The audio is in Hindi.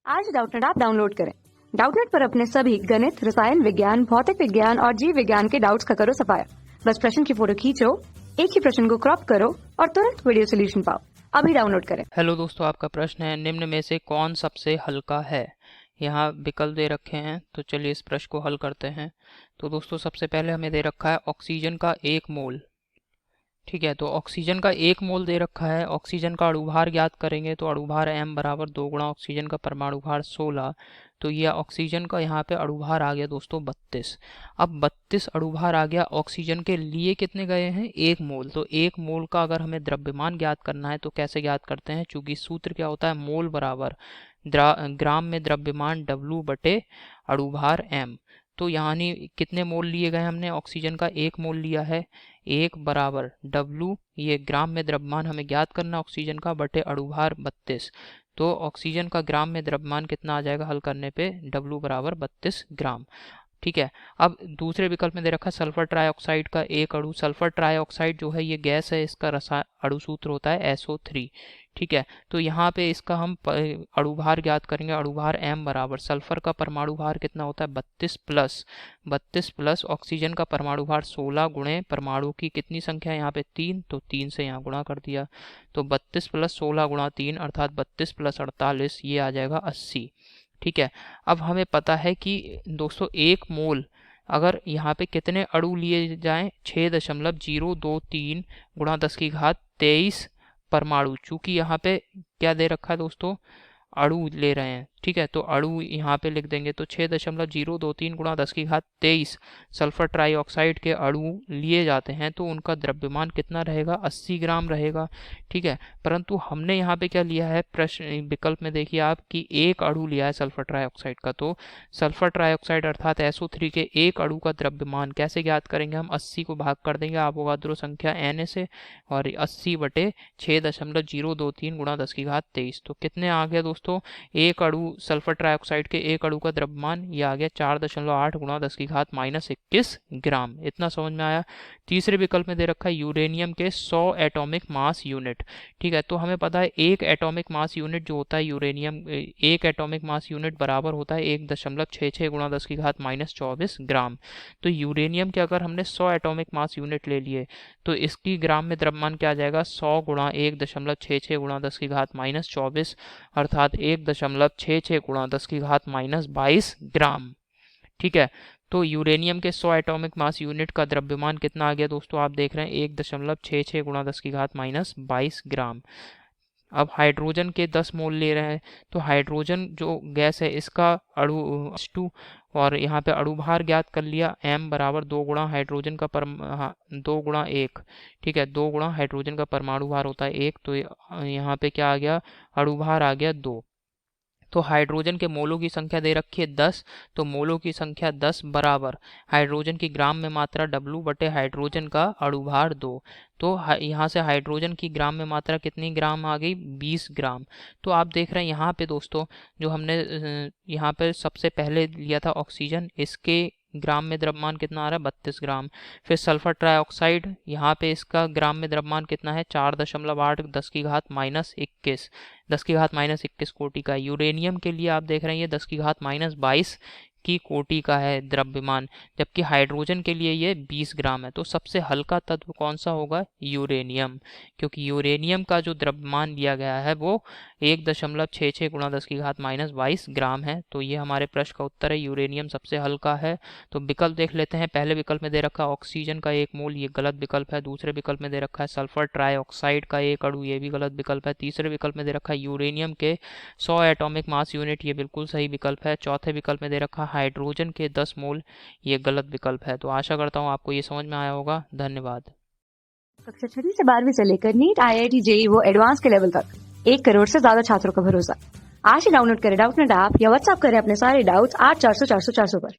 आज डाउटनेट ऐप डाउनलोड करें। डाउटनेट पर अपने सभी गणित, रसायन विज्ञान, भौतिक विज्ञान और जीव विज्ञान के डाउट्स का करो सफाया। बस प्रश्न की फोटो खींचो, एक ही प्रश्न को क्रॉप करो और तुरंत वीडियो सोल्यूशन पाओ। अभी डाउनलोड करें। हेलो दोस्तों, आपका प्रश्न है निम्न में से कौन सबसे हल्का है। यहाँ विकल्प दे रखे हैं, तो चलिए इस प्रश्न को हल करते हैं। तो दोस्तों सबसे पहले हमें दे रखा है ऑक्सीजन का 1 मोल। ठीक है, तो ऑक्सीजन का 1 मोल दे रखा है। ऑक्सीजन का अणुभार ज्ञात करेंगे तो अणुभार m बराबर 2 गुणा ऑक्सीजन का परमाणु भार 16। तो ये ऑक्सीजन का यहाँ पे अणुभार आ गया दोस्तों 32। अब 32 अणुभार आ गया। ऑक्सीजन के लिए कितने गए हैं? 1 मोल। तो 1 मोल का अगर हमें द्रव्यमान ज्ञात करना है तो कैसे ज्ञात करते हैं? चूंकि सूत्र क्या होता है, मोल बराबर ग्राम में द्रव्यमान W बटे अणुभार m। तो यानी कितने मोल लिए गए हमने? ऑक्सीजन का 1 मोल लिया है। 1 बराबर W, ये ग्राम में द्रव्यमान हमें ज्ञात करना ऑक्सीजन का, बटे अणुभार 32। तो ऑक्सीजन का ग्राम में द्रव्यमान कितना आ जाएगा हल करने पे? W बराबर 32 ग्राम। ठीक है, अब दूसरे विकल्प में दे रखा है सल्फर ट्राइऑक्साइड का 1 अणु। सल्फर ट्राइऑक्साइड जो है ये गैस है, इसका अणु सूत्र होता है SO3। ठीक है, तो यहाँ पे इसका हम अणुभार ज्ञात करेंगे। अणुभार m बराबर सल्फर का परमाणु भार कितना होता है? 32 प्लस ऑक्सीजन का परमाणु भार 16 गुणे परमाणु की कितनी संख्या है यहाँ पे? 3। तो 3 से यहाँ गुणा कर दिया। तो 32 प्लस 16 गुणा 3 अर्थात 32 प्लस 48, ये आ जाएगा 80। ठीक है, अब हमें पता है कि दोस्तों 1 मोल अगर यहाँ पे कितने अणु लिए जाएं? 6.023 गुणा 10 की घात 23 परमाणु। चूंकि यहाँ पे क्या दे रखा है दोस्तों? अणु ले रहे हैं। ठीक है, तो अणु यहाँ पे लिख देंगे तो 6.023 गुणा 10 की घात 23 सल्फर ट्राइऑक्साइड के अणु लिए जाते हैं। तो उनका द्रव्यमान कितना रहेगा? 80 ग्राम रहेगा। ठीक है, परंतु हमने यहाँ पे क्या लिया है? प्रश्न विकल्प में देखिए आप कि 1 अणु लिया है सल्फर ट्राइऑक्साइड का। तो सल्फर ट्राइऑक्साइड अर्थात SO3 के 1 अणु का द्रव्यमान कैसे ज्ञात करेंगे? हम 80 को भाग कर देंगे अवोगाद्रो संख्या Na से, और 80 बटे 6.023 गुणा 10 की घात 23। तो कितने आ गया दोस्तों? 1 अणु सल्फर ट्राइऑक्साइड के 1 अणु का द्रव्यमान ये आ गया 4.8 गुणा 10 की घात -21 ग्राम। इतना समझ में आया। तीसरे विकल्प में दे रखा है यूरेनियम के 100 एटॉमिक मास यूनिट। ठीक है, तो हमें पता है 1 एटॉमिक मास यूनिट जो होता है यूरेनियम, 1 एटॉमिक मास यूनिट बराबर होता है 1.66 गुणा 10 की घात -24 ग्राम। तो यूरेनियम के अगर हमने 100 एटॉमिक मास यूनिट ले लिए तो इसकी ग्राम में द्रव्यमान क्या आ जाएगा? 100 गुणा 1.66 गुणा 10 की घात -24 अर्थात 1.66 गुणा 10 की घात -22 ग्राम। ठीक है, तो यूरेनियम के 100 एटॉमिक मास यूनिट का द्रव्यमान कितना आ गया दोस्तों? आप देख रहे हैं 1.66 गुणा 10 की घात -22 ग्राम। अब हाइड्रोजन के 10 मोल ले रहे हैं, तो हाइड्रोजन जो गैस है इसका अणु H2, और यहाँ पे अणुभार ज्ञात कर लिया m बराबर 2 गुणा हाइड्रोजन का 2 गुणा 1। ठीक है, 2 गुणा हाइड्रोजन का परमाणु भार होता है 1। तो यहाँ पे क्या आ गया? अणुभार आ गया 2। तो हाइड्रोजन के मोलों की संख्या दे रखी है 10। तो मोलों की संख्या 10 बराबर हाइड्रोजन की ग्राम में मात्रा W बटे हाइड्रोजन का अणुभार 2। तो यहाँ से हाइड्रोजन की ग्राम में मात्रा कितनी ग्राम आ गई? 20 ग्राम। तो आप देख रहे हैं यहाँ पे दोस्तों जो हमने यहाँ पे सबसे पहले लिया था ऑक्सीजन, इसके ग्राम में द्रव्यमान कितना आ रहा है? 32 ग्राम। फिर सल्फर ट्राइऑक्साइड, यहाँ पे इसका ग्राम में द्रव्यमान कितना है? 4.8 10 की घात -21 10 की घात -21 कोटि का। यूरेनियम के लिए आप देख रहे हैं ये 10 की घात -22 की कोटि का है द्रव्यमान, जबकि हाइड्रोजन के लिए ये 20 ग्राम है। तो सबसे हल्का तत्व कौन सा होगा? यूरेनियम, क्योंकि यूरेनियम का जो द्रव्यमान लिया गया है वो 1.66 गुणा 10 की घात -22 ग्राम है। तो ये हमारे प्रश्न का उत्तर है, यूरेनियम सबसे हल्का है। तो विकल्प देख लेते हैं। पहले विकल्प में दे रखा है ऑक्सीजन का 1 मोल, ये गलत विकल्प है। दूसरे विकल्प में दे रखा है सल्फर ट्राइऑक्साइड का 1 अणु, ये भी गलत विकल्प है। तीसरे विकल्प में दे रखा है यूरेनियम के 100 एटॉमिक मास यूनिट, ये बिल्कुल सही विकल्प है। चौथे विकल्प में दे रखा है हाइड्रोजन के 10 मोल, ये गलत विकल्प है। तो आशा करता हूँ आपको ये समझ में आया होगा। धन्यवाद। कक्षा 6 से 12वीं से लेकर नीट, IIT, JEE वो एडवांस के लेवल तक 1 करोड़ से ज्यादा छात्रों का भरोसा। आज ही डाउनलोड करें डाउटनेट ऐप या व्हाट्सएप करें अपने सारे डाउट्स 8400 400 400 पर।